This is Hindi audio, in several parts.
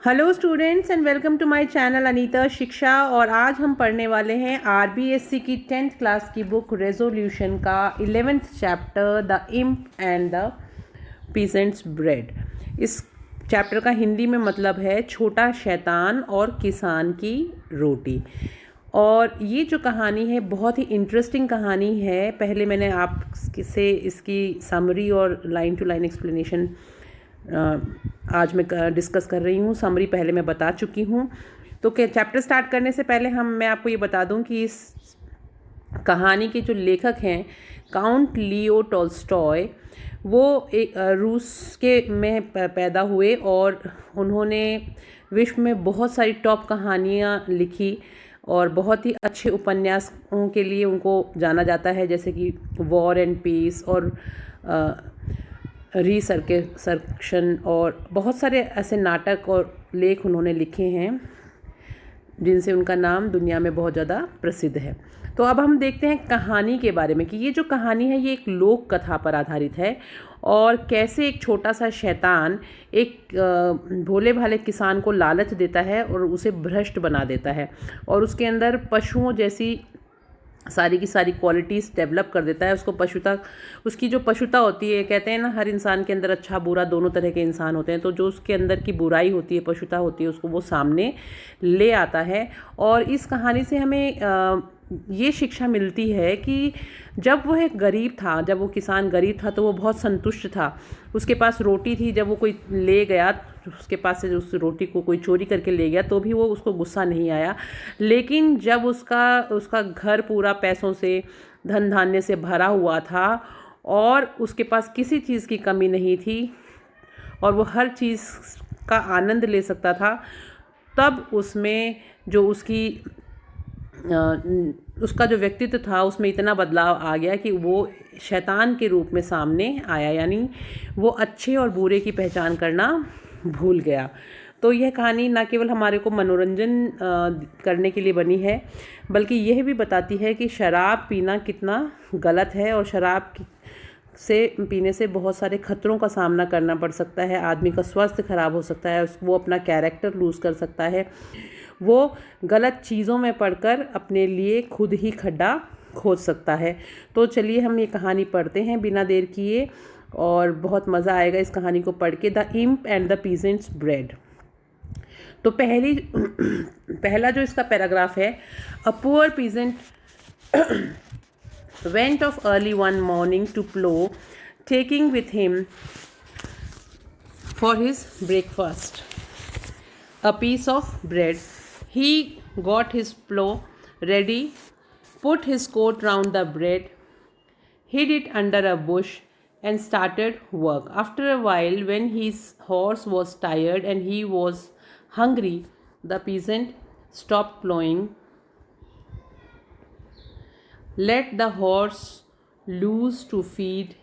Hello students and welcome to my channel Anita Shiksha. और आज हम पढ़ने वाले हैं आरबीएससी की 10th क्लास की बुक रेजोल्यूशन का 11th chapter the imp and the peasants bread. इस चैप्टर का हिंदी में मतलब है छोटा शैतान और किसान की रोटी। और ये जो कहानी है बहुत ही इंटरेस्टिंग कहानी है। पहले मैंने आपसे इसकी समरी और लाइन टू लाइन एक्सप्लेनेशन आज मैं डिस्कस कर रही हूँ। समरी पहले मैं बता चुकी हूँ। तो चैप्टर स्टार्ट करने से पहले मैं आपको ये बता दूँ कि इस कहानी के जो लेखक हैं काउंट लियो टॉल्स्टॉय, वो एक रूस के में पैदा हुए और उन्होंने विश्व में बहुत सारी टॉप कहानियाँ लिखी और बहुत ही अच्छे उपन्यासों के लिए उनको जाना जाता है, जैसे कि वॉर एंड पीस और रिसर्क्शन और बहुत सारे ऐसे नाटक और लेख उन्होंने लिखे हैं जिनसे उनका नाम दुनिया में बहुत ज़्यादा प्रसिद्ध है। तो अब हम देखते हैं कहानी के बारे में कि ये जो कहानी है ये एक लोक कथा पर आधारित है और कैसे एक छोटा सा शैतान एक भोले भाले किसान को लालच देता है और उसे भ्रष्ट बना देता है और उसके अंदर पशुओं जैसी सारी की सारी क्वालिटीज़ डेवलप कर देता है। उसकी जो पशुता होती है, कहते हैं ना हर इंसान के अंदर अच्छा बुरा दोनों तरह के इंसान होते हैं, तो जो उसके अंदर की बुराई होती है, पशुता होती है, उसको वो सामने ले आता है। और इस कहानी से हमें ये शिक्षा मिलती है कि जब वो एक गरीब था, जब वो किसान गरीब था तो वो बहुत संतुष्ट था। उसके पास रोटी थी, जब वो कोई ले गया उसके पास से उस रोटी को कोई चोरी करके ले गया तो भी वो उसको गुस्सा नहीं आया। लेकिन जब उसका घर पूरा पैसों से धन धान्य से भरा हुआ था और उसके पास किसी चीज़ की कमी नहीं थी और वो हर चीज़ का आनंद ले सकता था, तब उसमें जो उसका जो व्यक्तित्व था उसमें इतना बदलाव आ गया कि वो शैतान के रूप में सामने आया, यानी वो अच्छे और बुरे की पहचान करना भूल गया। तो यह कहानी न केवल हमारे को मनोरंजन करने के लिए बनी है, बल्कि यह भी बताती है कि शराब पीना कितना गलत है और शराब से पीने से बहुत सारे खतरों का सामना करना पड़ सकता है। आदमी का स्वास्थ्य खराब हो सकता है, वो अपना कैरेक्टर लूज़ कर सकता है, वो गलत चीज़ों में पड़कर अपने लिए खुद ही खड्डा खोद सकता है। तो चलिए हम ये कहानी पढ़ते हैं बिना देर किए और बहुत मज़ा आएगा इस कहानी को पढ़ के। The imp and the peasant's bread. तो पहला जो इसका पैराग्राफ है, a poor peasant went off early one morning to plow, taking with him for his breakfast a piece of bread. He got his plow ready, put his coat round the bread, hid it under a bush, and started work. After a while, when his horse was tired and he was hungry, the peasant stopped plowing, let the horse loose to feed,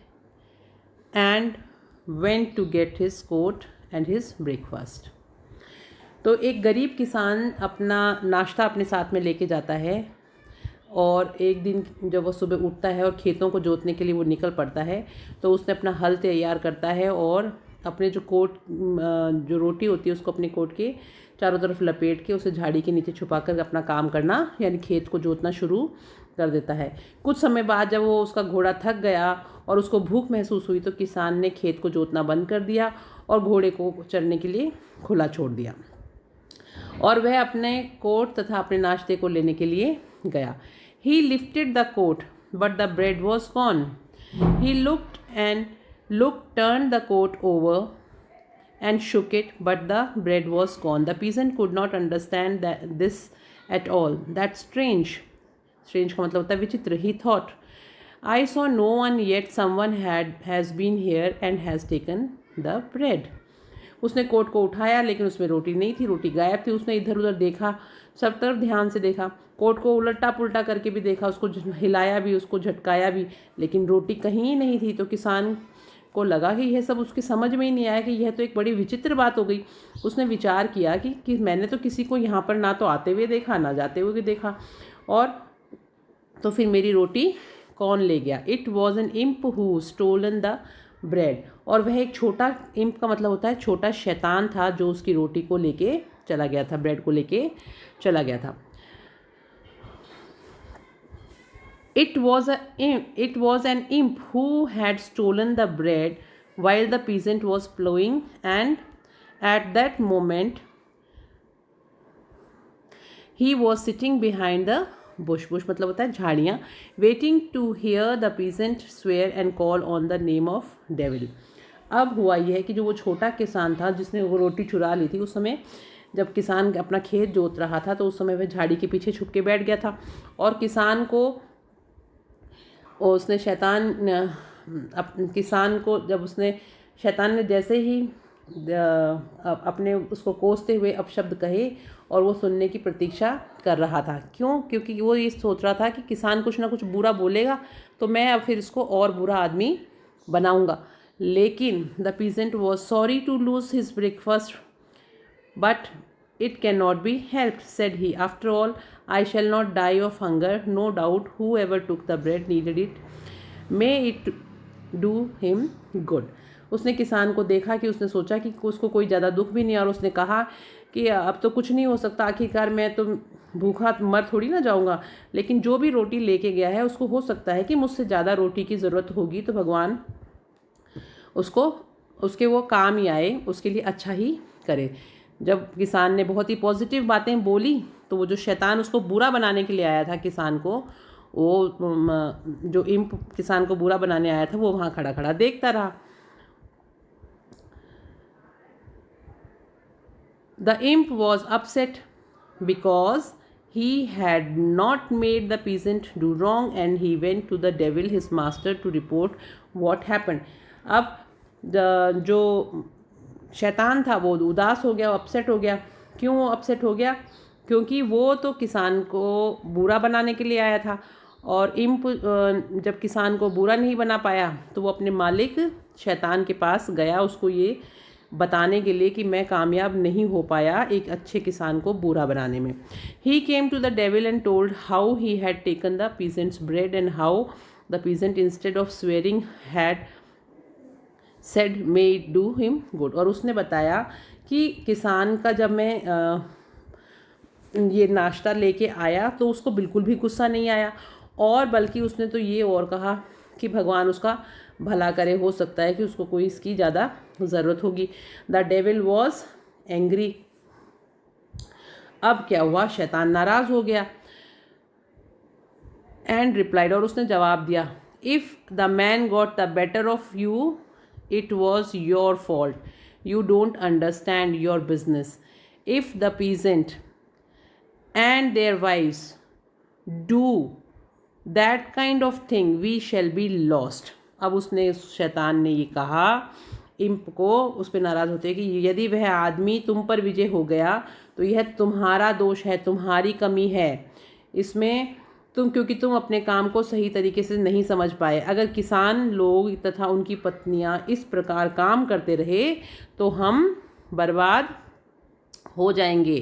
and went to get his coat and his breakfast. तो एक गरीब किसान अपना नाश्ता अपने साथ में लेके जाता है और एक दिन जब वो सुबह उठता है और खेतों को जोतने के लिए वो निकल पड़ता है, तो उसने अपना हल तैयार करता है और अपने जो रोटी होती है उसको अपने कोट के चारों तरफ लपेट के उसे झाड़ी के नीचे छुपा कर अपना काम करना यानी खेत को जोतना शुरू कर देता है। कुछ समय बाद जब वो उसका घोड़ा थक गया और उसको भूख महसूस हुई तो किसान ने खेत को जोतना बंद कर दिया और घोड़े को चरने के लिए खुला छोड़ दिया और वह अपने कोट तथा अपने नाश्ते को लेने के लिए गया। He lifted the coat, but the bread was gone. He turned the coat over and shook it, but the bread was gone. The peasant could not understand this at all. That's strange. Strange का मतलब होता है विचित्र. He thought, I saw no one yet. Someone has been here and has taken the bread. उसने कोट को उठाया लेकिन उसमें रोटी नहीं थी, रोटी गायब थी। उसने इधर उधर देखा, सब तरफ ध्यान से देखा, कोट को उलटा पुलटा करके भी देखा, उसको हिलाया भी, उसको झटकाया भी, लेकिन रोटी कहीं नहीं थी। तो किसान को लगा कि यह सब उसकी समझ में ही नहीं आया कि यह तो एक बड़ी विचित्र बात हो गई। उसने विचार किया कि मैंने तो किसी को यहाँ पर ना तो आते हुए देखा ना जाते हुए देखा, और तो फिर मेरी रोटी कौन ले गया? It was an imp who stolen the bread, और वह एक छोटा, इम्प का मतलब होता है छोटा शैतान था जो उसकी रोटी को लेके चला गया था, ब्रेड को लेके चला गया था। It was an imp who had stolen the bread while the peasant was plowing, and at that moment he was sitting behind the bush. Bush मतलब होता है झाड़ियाँ, waiting to hear the peasant swear and call on the name of devil. अब हुआ यह है कि जो वो छोटा किसान था जिसने वो रोटी चुरा ली थी, उस समय जब किसान अपना खेत जोत रहा था तो उस समय वह झाड़ी के पीछे छुप के बैठ गया था, और किसान को, और उसने किसान को जब उसने, शैतान ने जैसे ही अपने उसको कोसते हुए अपशब्द कहे, और वो सुनने की प्रतीक्षा कर रहा था। क्यों? क्योंकि वो ये सोच रहा था कि किसान कुछ ना कुछ बुरा बोलेगा तो मैं अब फिर इसको और बुरा आदमी बनाऊंगा। लेकिन the peasant was sorry to lose his breakfast, but it cannot be helped, said he. After all, I shall not die of hunger. No doubt whoever took the bread needed it. May it do him good. उसने किसान को देखा कि उसने सोचा कि उसको कोई ज़्यादा दुख भी नहीं, और उसने कहा कि अब तो कुछ नहीं हो सकता, आखिरकार मैं तो भूखा मर थोड़ी ना जाऊंगा, लेकिन जो भी रोटी लेके गया है उसको हो सकता है कि मुझसे ज़्यादा रोटी की ज़रूरत होगी, तो भगवान उसको, उसके वो काम ही आए, उसके लिए अच्छा ही करे। जब किसान ने बहुत ही पॉजिटिव बातें बोली तो वो जो शैतान उसको बुरा बनाने के लिए आया था किसान को, वो जो इम्प किसान को बुरा बनाने आया था, वो वहाँ खड़ा खड़ा देखता रहा। The imp was upset because he had not made the peasant do wrong, and he went to the devil his master to report what happened. अब जो शैतान था वो उदास हो गया, अपसेट हो गया। क्यों वो अपसेट हो गया? क्योंकि वो तो किसान को बुरा बनाने के लिए आया था, और इम्प जब किसान को बुरा नहीं बना पाया तो वो अपने मालिक शैतान के पास गया उसको ये बताने के लिए कि मैं कामयाब नहीं हो पाया एक अच्छे किसान को बुरा बनाने में। He came to the devil and told how he had taken the peasant's bread and how the peasant instead of swearing had said may it do him good. और उसने बताया कि किसान का जब मैं ये नाश्ता लेके आया तो उसको बिल्कुल भी गुस्सा नहीं आया, और बल्कि उसने तो ये और कहा कि भगवान उसका भला करे, हो सकता है कि उसको कोई इसकी ज़्यादा ज़रूरत होगी। The devil was angry. अब क्या हुआ? शैतान नाराज़ हो गया। एंड रिप्लाइड, और उसने जवाब दिया, if the man got the better of you it was your fault. You don't understand your business. If the peasant and their wives do that kind of thing, we shall be lost. अब उसने, शैतान ने ये कहा इम्प को, उस पर नाराज़ होते कि यदि वह आदमी तुम पर विजय हो गया तो यह तुम्हारा दोष है, तुम्हारी कमी है इसमें, क्योंकि तुम अपने काम को सही तरीके से नहीं समझ पाए। अगर किसान लोग तथा उनकी पत्नियां इस प्रकार काम करते रहे तो हम बर्बाद हो जाएंगे।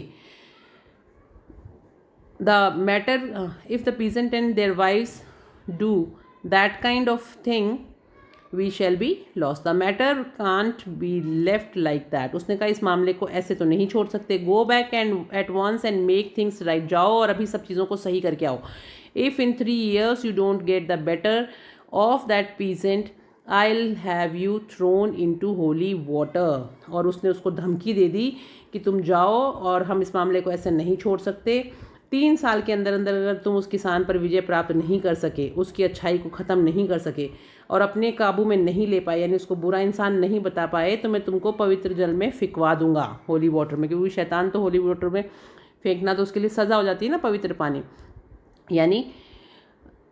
The matter if the peasant and their wives do that kind of thing we shall be lost. The matter can't be left like that. उसने कहा इस मामले को ऐसे तो नहीं छोड़ सकते। Go back and at once and make things right. जाओ और अभी सब चीज़ों को सही करके आओ। If in 3 years you don't get the better of that peasant, I'll have you thrown into holy water. और उसने उसको धमकी दे दी कि तुम जाओ और हम इस मामले को ऐसे नहीं छोड़ सकते। 3 साल के अंदर अंदर अगर तुम उस किसान पर विजय प्राप्त नहीं कर सके, उसकी अच्छाई को ख़त्म नहीं कर सके और अपने काबू में नहीं ले पाए, यानी उसको बुरा इंसान नहीं बता पाए, तो मैं तुमको पवित्र जल में फिकवा दूंगा, होली वाटर में। क्योंकि शैतान तो होली वाटर में फेंकना तो उसके लिए सज़ा हो जाती है ना, पवित्र पानी। यानी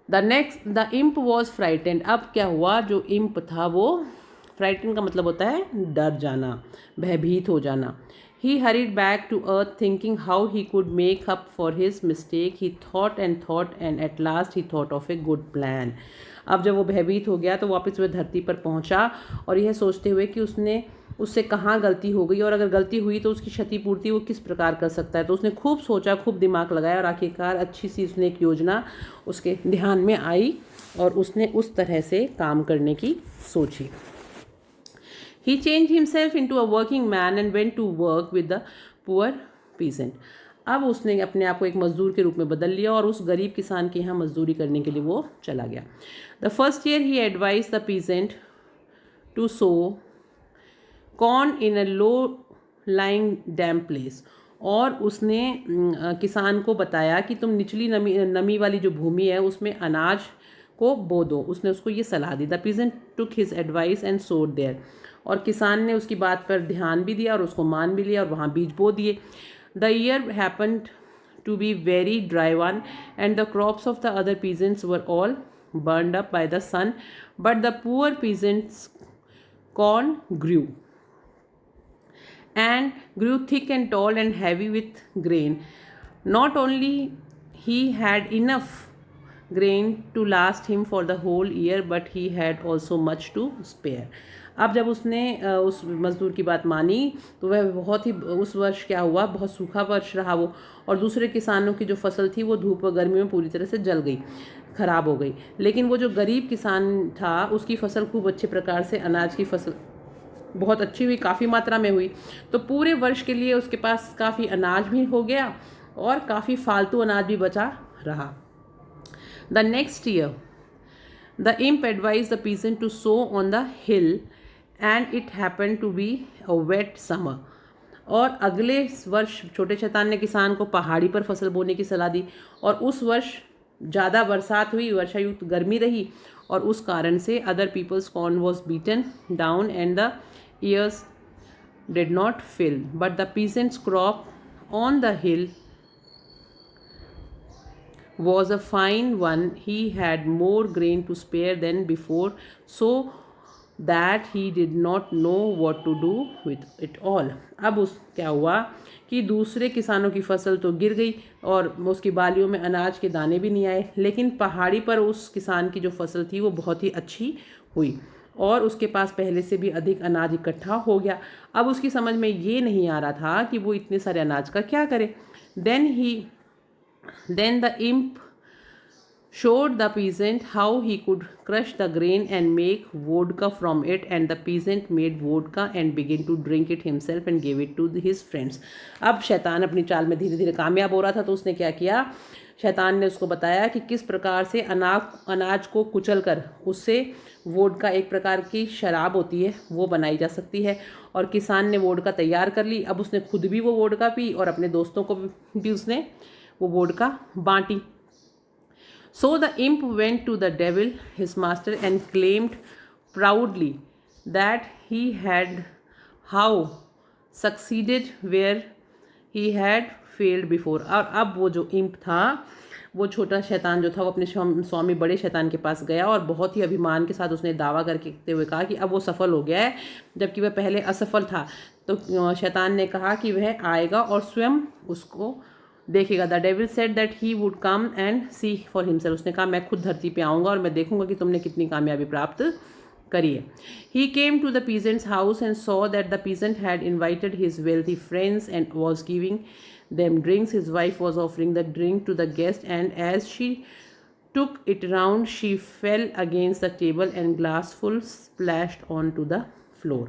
द इम्प वॉज फ्राइटेंड। अब क्या हुआ? जो इम्प था वो, फ्राइटेंड का मतलब होता है डर जाना, भयभीत हो जाना। He hurried back to earth thinking how he could make up for his mistake. He thought and at last he thought of a good plan. अब जब वो भयभीत हो गया तो वापस वह धरती पर पहुंचा और यह सोचते हुए कि उससे कहाँ गलती हो गई और अगर गलती हुई तो उसकी क्षतिपूर्ति वो किस प्रकार कर सकता है। तो उसने खूब सोचा, खूब दिमाग लगाया और आखिरकार अच्छी सी उसने एक योजना उसके ध्यान में आई और उसने उस तरह से काम करने की सोची। He changed himself into a working man and went to work with the poor peasant. अब उसने अपने आप को एक मजदूर के रूप में बदल लिया और उस गरीब किसान के यहाँ मजदूरी करने के लिए वो चला गया. The first year he advised the peasant to sow corn in a low lying damp place. और उसने किसान को बताया कि तुम निचली नमी वाली जो भूमि है उसमें अनाज को बो दो. उसने उसको ये सलाह दी. The peasant took his advice and sowed there. और किसान ने उसकी बात पर ध्यान भी दिया और उसको मान भी लिया और वहाँ बीज बो दिए. The year happened to be very dry one and the crops of the other peasants were all burned up by the sun, but the poor peasants' corn grew thick and tall and heavy with grain. Not only he had enough grain to last him for the whole year, but he had also much to spare. अब जब उसने उस मज़दूर की बात मानी तो वह बहुत ही, उस वर्ष क्या हुआ, बहुत सूखा वर्ष रहा वो, और दूसरे किसानों की जो फसल थी वो धूप और गर्मी में पूरी तरह से जल गई, ख़राब हो गई. लेकिन वो जो गरीब किसान था उसकी फसल खूब अच्छे प्रकार से, अनाज की फसल बहुत अच्छी हुई, काफ़ी मात्रा में हुई. तो पूरे वर्ष के लिए उसके पास काफ़ी अनाज भी हो गया और काफ़ी फालतू अनाज भी बचा रहा. The next year the imp advised the peasant to sow on the hill and it happened to be a wet summer. और अगले वर्ष छोटे शैतान ने किसान को पहाड़ी पर फसल बोने की सलाह दी और उस वर्ष ज़्यादा बरसात हुई, वर्षायुक्त गर्मी रही और उस कारण से other people's corn was beaten down and the ears did not fill, but the peasant's crop on the hill was a fine one. He had more grain to spare than before, so that he did not know what to do with it all. अब उस क्या हुआ कि दूसरे किसानों की फसल तो गिर गई और उसकी बालियों में अनाज के दाने भी नहीं आए, लेकिन पहाड़ी पर उस किसान की जो फसल थी वो बहुत ही अच्छी हुई और उसके पास पहले से भी अधिक अनाज इकट्ठा हो गया. अब उसकी समझ में ये नहीं आ रहा था कि वो इतने सारे अनाज का क्या करे. Then the imp showed the peasant how he could crush the grain and make vodka from it, and the peasant made vodka and began to drink it himself and gave it to his friends. अब शैतान अपनी चाल में धीरे धीरे कामयाब हो रहा था, तो उसने क्या किया, शैतान ने उसको बताया कि किस प्रकार से अनाज को कुचल कर उससे वोडका, एक प्रकार की शराब होती है, वो बनाई जा सकती है. और किसान ने वोडका तैयार कर ली. अब उसने खुद भी वो वोडका पी और अपने दोस्तों को भी उसने वो वोडका बांटी. So the imp went to the devil, his master, and claimed proudly that he had how succeeded where he had failed before. और अब वो जो imp था, वो छोटा शैतान जो था, वो अपने स्वामी बड़े शैतान के पास गया और बहुत ही अभिमान के साथ उसने दावा करते हुए कहा कि अब वो सफल हो गया है, जबकि वह पहले असफल था. तो शैतान ने कहा कि वह आएगा और स्वयं उसको देखेगा. The devil said that he would come and see for himself. उसने कहा मैं खुद धरती पे आऊँगा और मैं देखूंगा कि तुमने कितनी कामयाबी प्राप्त करी है. He came to the peasant's house and saw that the peasant had invited his wealthy friends and was giving them drinks. His wife was offering the drink to the guest and as she took it round she fell against the table and glassful splashed onto the floor.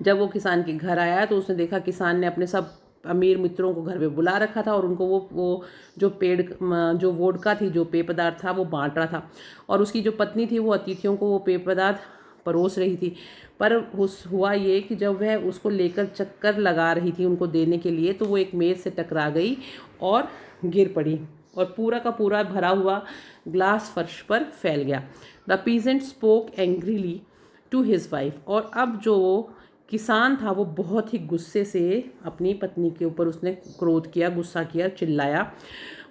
जब वो किसान के घर आया तो उसने देखा किसान ने अपने सब अमीर मित्रों को घर पे बुला रखा था और उनको वो जो वोडका थी, जो पेय पदार्थ था, वो बांट रहा था. और उसकी जो पत्नी थी वो अतिथियों को वो पेय पदार्थ परोस रही थी. पर हुआ ये कि जब वह उसको लेकर चक्कर लगा रही थी उनको देने के लिए, तो वो एक मेज़ से टकरा गई और गिर पड़ी और पूरा का पूरा भरा हुआ ग्लास फर्श पर फैल गया. The peasant spoke angrily to his wife. और अब जो किसान था वो बहुत ही गुस्से से अपनी पत्नी के ऊपर उसने क्रोध किया, गुस्सा किया, चिल्लाया.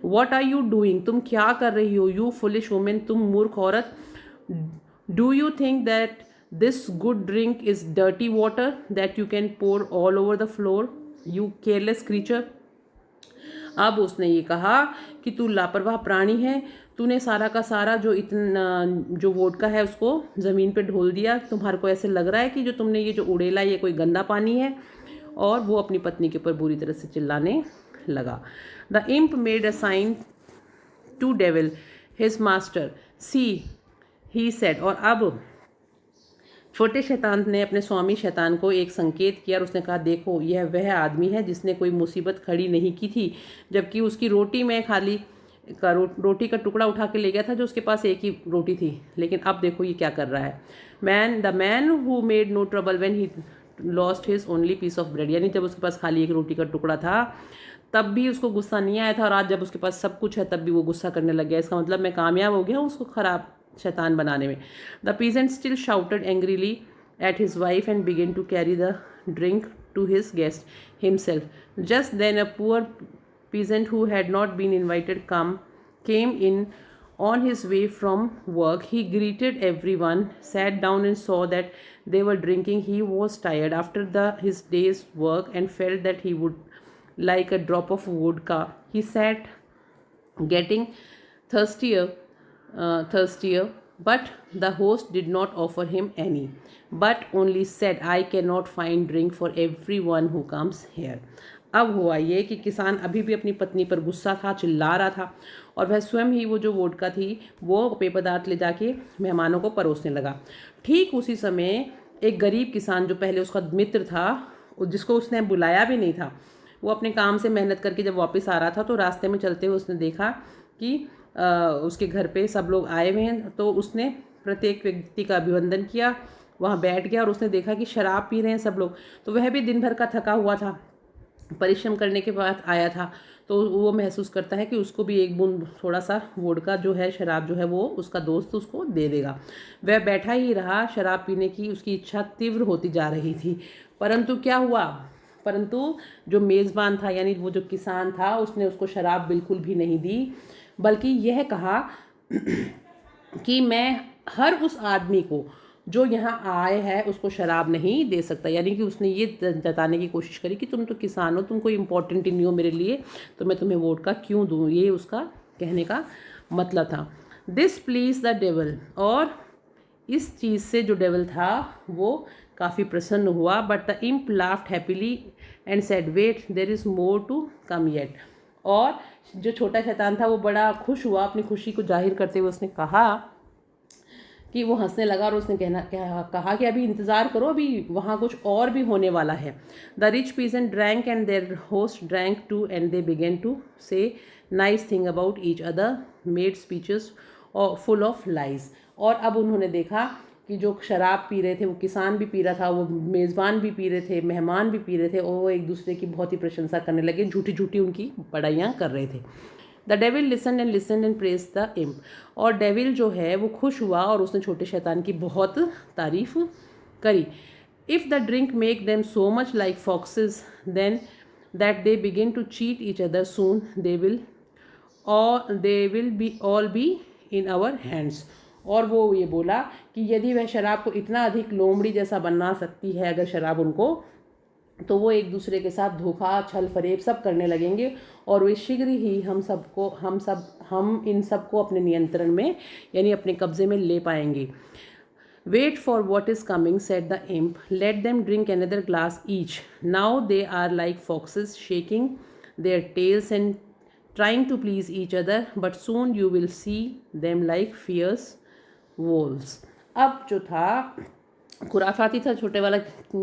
व्हाट आर यू डूइंग, तुम क्या कर रही हो, यू फुलिश वुमेन, तुम मूर्ख औरत. Do you think that this good drink is dirty water that you can pour all over the floor, you careless creature. अब उसने ये कहा कि तू लापरवाह प्राणी है, तूने सारा का सारा जो वोडका है उसको ज़मीन पे ढोल दिया. तुम्हारे को ऐसे लग रहा है कि जो तुमने ये जो उड़ेला ये कोई गंदा पानी है. और वो अपनी पत्नी के ऊपर बुरी तरह से चिल्लाने लगा. The imp made a sign to devil his master, see he said. और अब छोटे शैतान ने अपने स्वामी शैतान को एक संकेत किया और उसने कहा, देखो यह वह आदमी है जिसने कोई मुसीबत खड़ी नहीं की थी, जबकि उसकी रोटी में खाली रोटी का टुकड़ा उठा के ले गया था जो उसके पास एक ही रोटी थी, लेकिन अब देखो ये क्या कर रहा है। The man who made no trouble when he lost his only piece of bread, यानी जब उसके पास खाली एक रोटी का टुकड़ा था तब भी उसको गुस्सा नहीं आया था, और आज जब उसके पास सब कुछ है तब भी वो गुस्सा करने लग गया। इसका मतलब मैं कामयाब हो गया हूँ उसको खराब शैतान बनाने में। The peasant still shouted angrily at his wife and began to carry the drink to his guest himself. Just then a poor peasant who had not been invited came in on his way from work. He greeted everyone, sat down and saw that they were drinking. He was tired after his day's work and felt that he would like a drop of vodka. He sat getting thirstier, but the host did not offer him any, but only said, I cannot find drink for everyone who comes here. अब हुआ ये कि किसान अभी भी अपनी पत्नी पर गुस्सा था, चिल्ला रहा था, और वह स्वयं ही वो जो वोडका थी वो पेय पदार्थ ले जाके मेहमानों को परोसने लगा। ठीक उसी समय एक गरीब किसान जो पहले उसका मित्र था, जिसको उसने बुलाया भी नहीं था, वो अपने काम से मेहनत करके जब वापस आ रहा था तो रास्ते में चलते हुए उसने देखा कि उसके घर पे सब लोग आए हुए हैं, तो उसने प्रत्येक व्यक्ति का अभिवंदन किया, वहाँ बैठ गया और उसने देखा कि शराब पी रहे हैं सब लोग। तो वह भी दिन भर का थका हुआ था, परिश्रम करने के बाद आया था, तो वो महसूस करता है कि उसको भी एक बूंद थोड़ा सा वोडका जो है, शराब जो है, वो उसका दोस्त उसको दे देगा। वह बैठा ही रहा, शराब पीने की उसकी इच्छा तीव्र होती जा रही थी। परंतु क्या हुआ, परंतु जो मेज़बान था यानी वो जो किसान था उसने उसको शराब बिल्कुल भी नहीं दी, बल्कि यह कहा कि मैं हर उस आदमी को जो यहाँ आए है उसको शराब नहीं दे सकता। यानी कि उसने ये जताने की कोशिश करी कि तुम तो किसान हो, तुम कोई इम्पोर्टेंट नहीं हो मेरे लिए, तो मैं तुम्हें वोडका क्यों दूँ, ये उसका कहने का मतलब था। दिस प्लीज द डेविल, और इस चीज़ से जो डेविल था वो काफ़ी प्रसन्न हुआ। But the imp laughed happily and said, wait there is more to come yet. और जो छोटा शैतान था वो बड़ा खुश हुआ, अपनी खुशी को जाहिर करते हुए उसने कहा कि वो हंसने लगा, और उसने कहा कि अभी इंतज़ार करो, अभी वहाँ कुछ और भी होने वाला है। The rich peasant drank and their host drank too and they began to say nice thing about each other, made speeches full of lies. और अब उन्होंने देखा कि जो शराब पी रहे थे वो किसान भी पी रहा था, वो मेज़बान भी पी रहे थे, मेहमान भी पी रहे थे, और वो एक दूसरे की बहुत ही प्रशंसा करने लगे, झूठी झूठी उनकी बड़ाइयाँ कर रहे थे। The devil listen and praise the imp, और डेविल जो है वो खुश हुआ और उसने छोटे शैतान की बहुत तारीफ करी। If the drink make them so much like foxes then that they begin to cheat each other, soon they will be all be in our hands. और वो ये बोला कि यदि वह शराब को इतना अधिक लोमड़ी जैसा बना सकती है अगर शराब उनको, तो वो एक दूसरे के साथ धोखा छल फरेब सब करने लगेंगे, और वे शीघ्र ही हम इन सबको अपने नियंत्रण में यानी अपने कब्जे में ले पाएंगे। Wait for what is coming said the imp, let them drink another glass each, now they are like foxes shaking their tails and trying to please each other, but soon you will see them like fierce wolves. अब जो था खुराफाती था छोटे वाला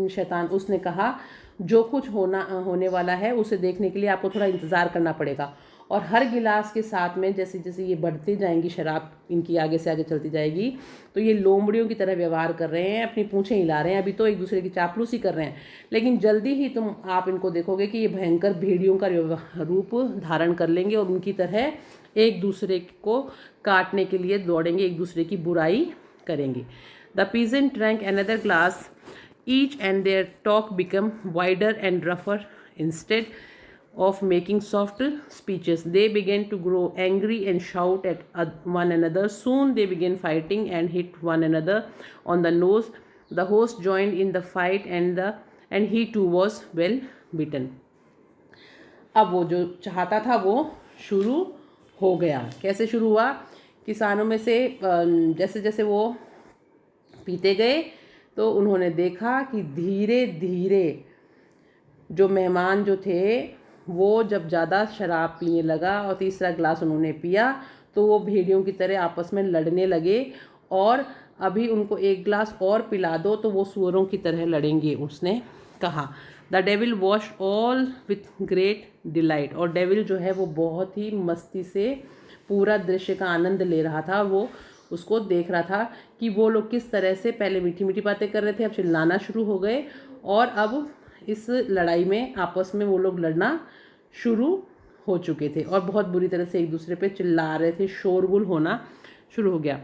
शैतान, उसने कहा जो कुछ होने वाला है उसे देखने के लिए आपको थोड़ा इंतज़ार करना पड़ेगा, और हर गिलास के साथ में जैसे जैसे ये बढ़ती जाएंगी, शराब इनकी आगे से आगे चलती जाएगी, तो ये लोमड़ियों की तरह व्यवहार कर रहे हैं, अपनी पूँछें हिला रहे हैं, अभी तो एक दूसरे की चापलूसी कर रहे हैं, लेकिन जल्दी ही आप इनको देखोगे कि ये भयंकर भेड़ियों का रूप धारण कर लेंगे और उनकी तरह एक दूसरे को काटने के लिए दौड़ेंगे, एक दूसरे की बुराई करेंगे। The peasant drank another glass each and their talk became wider and rougher. Instead of making soft speeches, they began to grow angry and shout at one another. Soon they began fighting and hit one another on the nose. The host joined in the fight and he too was well beaten. अब वो जो चाहता था वो शुरू हो गया। कैसे शुरू हुआ? किसानों में से जैसे जैसे वो पीते गए तो उन्होंने देखा कि धीरे धीरे जो मेहमान जो थे वो जब ज़्यादा शराब पीने लगा और तीसरा ग्लास उन्होंने पिया तो वो भेड़ियों की तरह आपस में लड़ने लगे और अभी उनको एक ग्लास और पिला दो तो वो सूअरों की तरह लड़ेंगे, उसने कहा। The devil wash all with great delight, और डेविल जो है वो बहुत ही मस्ती से पूरा दृश्य का आनंद ले रहा था। वो उसको देख रहा था कि वो लोग किस तरह से पहले मीठी मीठी बातें कर रहे थे, अब चिल्लाना शुरू हो गए, और अब इस लड़ाई में आपस में वो लोग लड़ना शुरू हो चुके थे और बहुत बुरी तरह से एक दूसरे पे चिल्ला रहे थे, शोरगुल होना शुरू हो गया।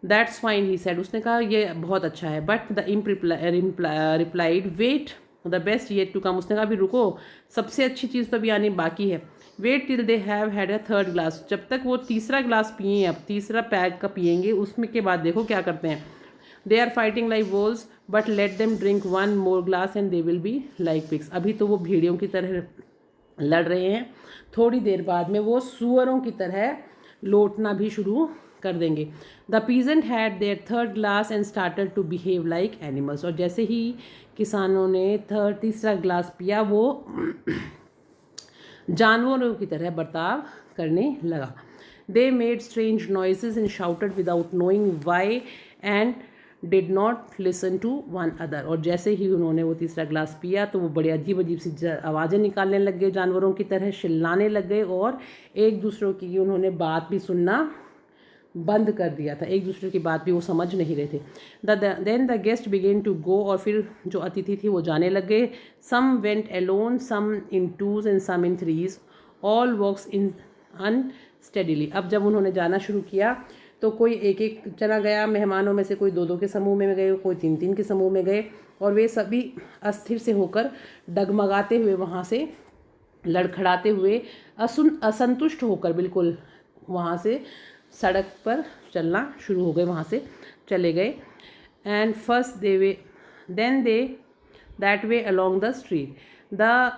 दैट्स फाइन ही सेड, उसने कहा ये बहुत अच्छा है। But the imp replied wait the best yet to come, उसने कहा अभी रुको, सबसे अच्छी चीज़ तो अभी आनी बाकी है। Wait till they have had a third glass, जब तक वो तीसरा ग्लास पिए, अब तीसरा पैक का पियेंगे, उसमें के बाद देखो क्या करते हैं। They are fighting like wolves but let them drink one more glass and they will be like pigs, अभी तो वो भेड़ियों की तरह लड़ रहे हैं, थोड़ी देर बाद में वो सूअरों की तरह लौटना भी शुरू कर देंगे। The peasant had their third glass and started to behave like animals, और जैसे ही किसानों ने तीसरा ग्लास पिया वो जानवरों की तरह बर्ताव करने लगा। They made strange noises and shouted without knowing why and did not listen to one other, और जैसे ही उन्होंने वो तीसरा ग्लास पिया तो वो बड़े अजीब अजीब सी आवाज़ें निकालने लग गए, जानवरों की तरह चिल्लाने लग गए, और एक दूसरों की उन्होंने बात भी सुनना बंद कर दिया था, एक दूसरे की बात भी वो समझ नहीं रहे थे। Then the guest began to go, और फिर जो अतिथि थी वो जाने लग गए। Some went alone, some in twos and some in threes, all walks in unsteadily, अब जब उन्होंने जाना शुरू किया तो कोई एक एक चला गया, मेहमानों में से कोई दो दो के समूह में गए, कोई तीन तीन के समूह में गए, और वे सभी अस्थिर से होकर डगमगाते हुए वहाँ से लड़खड़ाते हुए असंतुष्ट होकर बिल्कुल वहाँ से सड़क पर चलना शुरू हो गए, वहाँ से चले गए। And first they way then they that way along the street, the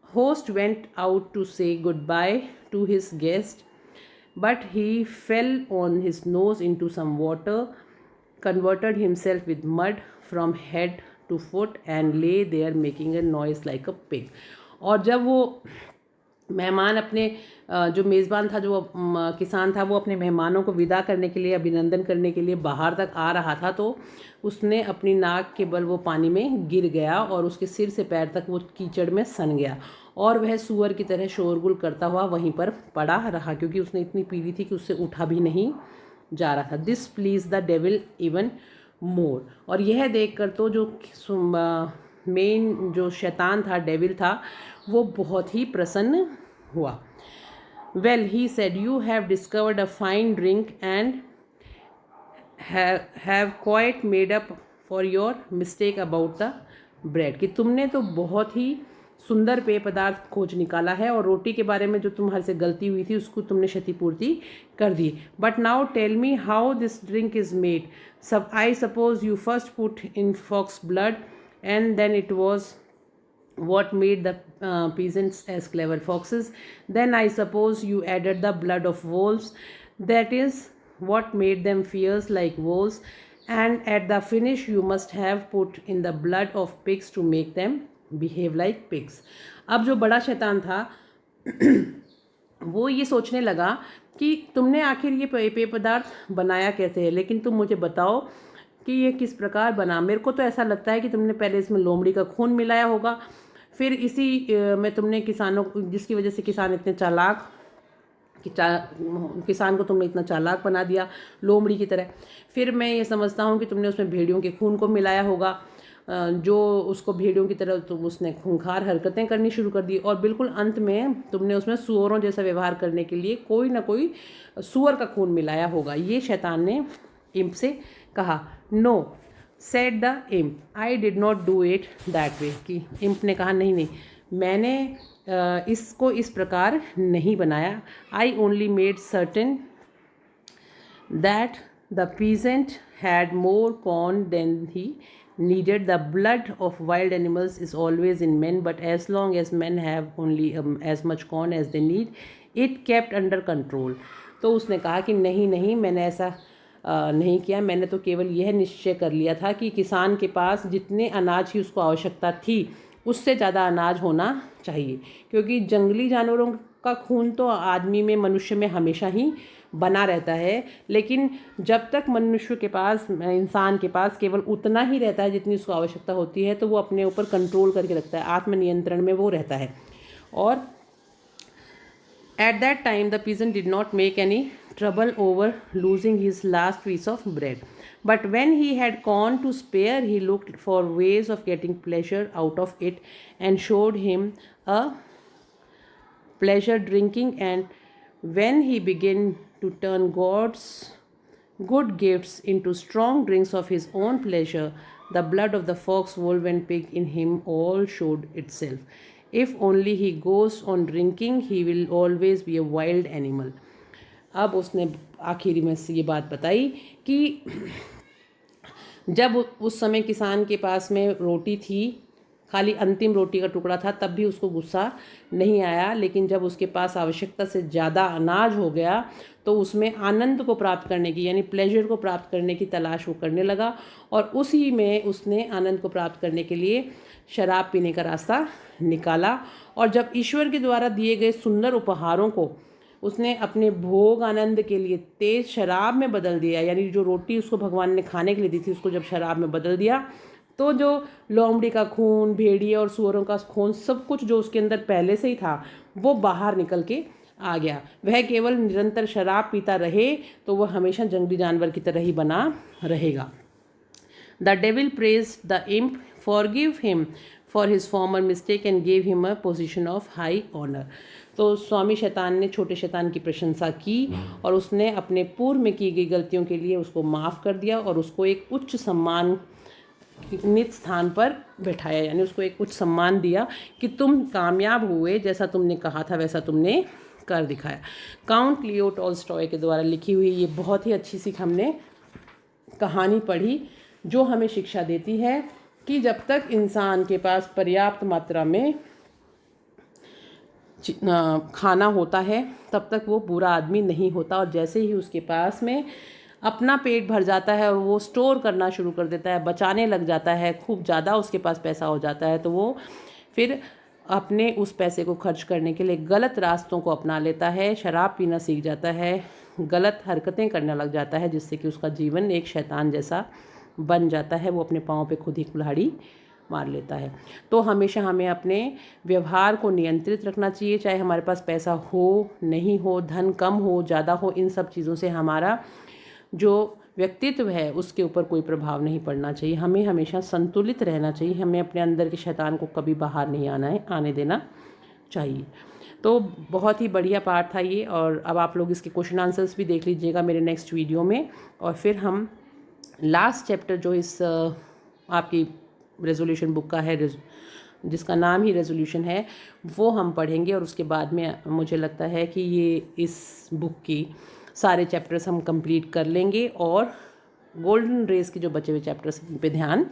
host went out to say goodbye to his guest, but he fell on his nose into some water, converted himself with mud from head to foot and lay there making a noise like a pig। और जब वो मेहमान अपने जो मेज़बान था, जो किसान था, वो अपने मेहमानों को विदा करने के लिए, अभिनंदन करने के लिए बाहर तक आ रहा था, तो उसने अपनी नाक के बल वो पानी में गिर गया और उसके सिर से पैर तक वो कीचड़ में सन गया, और वह सूअर की तरह शोरगुल करता हुआ वहीं पर पड़ा रहा, क्योंकि उसने इतनी पी ली थी कि उससे उठा भी नहीं जा रहा था। This please the devil even more, और यह देखकर तो जो मेन जो शैतान था, डेविल था, वो बहुत ही प्रसन्न हुआ। Well he said, you have discovered a fine drink and have quite made up for your mistake about the bread, कि तुमने तो बहुत ही सुंदर पेय पदार्थ खोज निकाला है, और रोटी के बारे में जो तुम्हारे से गलती हुई थी उसको तुमने क्षतिपूर्ति कर दी। But now tell me how this drink is made. सब I suppose you first put in fox blood and then it was what made the peasants as clever foxes, then I suppose you added the blood of wolves, that is what made them fierce like wolves, and at the finish you must have put in the blood of pigs to make them behave like pigs। अब जो बड़ा शैतान था वो ये सोचने लगा कि तुमने आखिर ये पेय पदार्थ बनाया कैसे है, लेकिन तुम मुझे बताओ कि ये किस प्रकार बना। मेरे को तो ऐसा लगता है कि तुमने पहले इसमें लोमड़ी का खून मिलाया होगा, फिर इसी में तुमने किसानों, जिसकी वजह से किसान इतने चालाक किसान को तुमने इतना चालाक बना दिया लोमड़ी की तरह। फिर मैं ये समझता हूँ कि तुमने उसमें भेड़ियों के खून को मिलाया होगा, जो उसको भेड़ियों की तरह तो उसने खूंखार हरकतें करनी शुरू कर दी, और बिल्कुल अंत में तुमने उसमें सूअरों जैसा व्यवहार करने के लिए कोई ना कोई सूअर का खून मिलाया होगा। ये शैतान ने इम्प से कहा। No said the imp, I did not do it that way, कि इम्प ने कहा नहीं नहीं, मैंने इसको इस प्रकार नहीं बनाया। I only made certain that the peasant had more corn than he needed। The blood of wild animals is always in men, but as long as men have only as much corn as they need, it kept under control। तो उसने कहा कि नहीं नहीं, मैंने ऐसा नहीं किया, मैंने तो केवल यह निश्चय कर लिया था कि किसान के पास जितने अनाज की उसको आवश्यकता थी उससे ज़्यादा अनाज होना चाहिए, क्योंकि जंगली जानवरों का खून तो आदमी में, मनुष्य में हमेशा ही बना रहता है, लेकिन जब तक मनुष्य के पास, इंसान के पास केवल उतना ही रहता है जितनी उसको आवश्यकता होती है, तो वो अपने ऊपर कंट्रोल करके रखता है, आत्मनियंत्रण में वो रहता है। और at that time, the peasant did not make any trouble over losing his last piece of bread. But when he had gone to spare, he looked for ways of getting pleasure out of it, and showed him a pleasure drinking. And when he began to turn God's good gifts into strong drinks of his own pleasure, the blood of the fox, wolf, and pig in him all showed itself. If only he goes on drinking, he will always be a wild animal. अब उसने आखिरी में से ये बात बताई कि जब उस समय किसान के पास में रोटी थी, खाली अंतिम रोटी का टुकड़ा था, तब भी उसको गुस्सा नहीं आया, लेकिन जब उसके पास आवश्यकता से ज़्यादा अनाज हो गया तो उसमें आनंद को प्राप्त करने की, यानी प्लेजर को प्राप्त करने की तलाश वो करने लगा, और उसी में उसने आनंद को प्राप्त करने के लिए शराब पीने का रास्ता निकाला। और जब ईश्वर के द्वारा दिए गए सुंदर उपहारों को उसने अपने भोग आनंद के लिए तेज शराब में बदल दिया, यानी जो रोटी उसको भगवान ने खाने के लिए दी थी उसको जब शराब में बदल दिया, तो जो लोमड़ी का खून, भेड़िए और सूअरों का खून, सब कुछ जो उसके अंदर पहले से ही था वो बाहर निकल के आ गया। वह केवल निरंतर शराब पीता रहे तो वह हमेशा जंगली जानवर की तरह ही बना रहेगा। The devil praise the imp, forgive him for his former mistake and gave him a position of high honour. तो स्वामी शैतान ने छोटे शैतान की प्रशंसा की और उसने अपने पूर्व में की गई गलतियों के लिए उसको माफ़ कर दिया और उसको एक उच्च सम्मान नित स्थान पर बैठाया, यानी उसको एक उच्च सम्मान दिया कि तुम कामयाब हुए, जैसा तुमने कहा था वैसा तुमने कर दिखाया। काउंट लियो टॉल्स्टॉय के द्वारा लिखी हुई ये बहुत ही अच्छी सी हमने कहानी पढ़ी, जो हमें शिक्षा देती है कि जब तक इंसान के पास पर्याप्त मात्रा में खाना होता है तब तक वो बुरा आदमी नहीं होता, और जैसे ही उसके पास में अपना पेट भर जाता है और वो स्टोर करना शुरू कर देता है, बचाने लग जाता है, खूब ज़्यादा उसके पास पैसा हो जाता है, तो वो फिर अपने उस पैसे को खर्च करने के लिए गलत रास्तों को अपना लेता है, शराब पीना सीख जाता है, गलत हरकतें करने लग जाता है, जिससे कि उसका जीवन एक शैतान जैसा बन जाता है। वो अपने पाँव पे खुद ही कुल्हाड़ी मार लेता है। तो हमेशा हमें अपने व्यवहार को नियंत्रित रखना चाहिए, चाहे हमारे पास पैसा हो नहीं हो, धन कम हो ज़्यादा हो, इन सब चीज़ों से हमारा जो व्यक्तित्व है उसके ऊपर कोई प्रभाव नहीं पड़ना चाहिए। हमें हमेशा संतुलित रहना चाहिए, हमें अपने अंदर के शैतान को कभी बाहर नहीं आने देना चाहिए। तो बहुत ही बढ़िया पाठ था ये, और अब आप लोग इसके क्वेश्चन आंसर्स भी देख लीजिएगा मेरे नेक्स्ट वीडियो में, और फिर हम लास्ट चैप्टर जो इस आपकी रेजोल्यूशन बुक का है, जिसका नाम ही रेजोल्यूशन है, वो हम पढ़ेंगे। और उसके बाद में मुझे लगता है कि ये इस बुक की सारे चैप्टर्स हम कंप्लीट कर लेंगे और गोल्डन रेस के जो बचे हुए चैप्टर्स पे ध्यान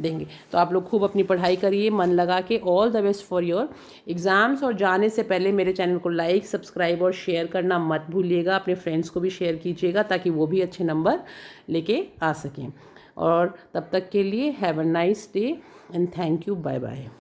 देंगे। तो आप लोग खूब अपनी पढ़ाई करिए मन लगा के। All the best for your exams. और जाने से पहले मेरे चैनल को लाइक, सब्सक्राइब और शेयर करना मत भूलिएगा। अपने फ्रेंड्स को भी शेयर कीजिएगा ताकि वो भी अच्छे नंबर लेके आ सकें। और तब तक के लिए have a nice day and thank you, bye bye.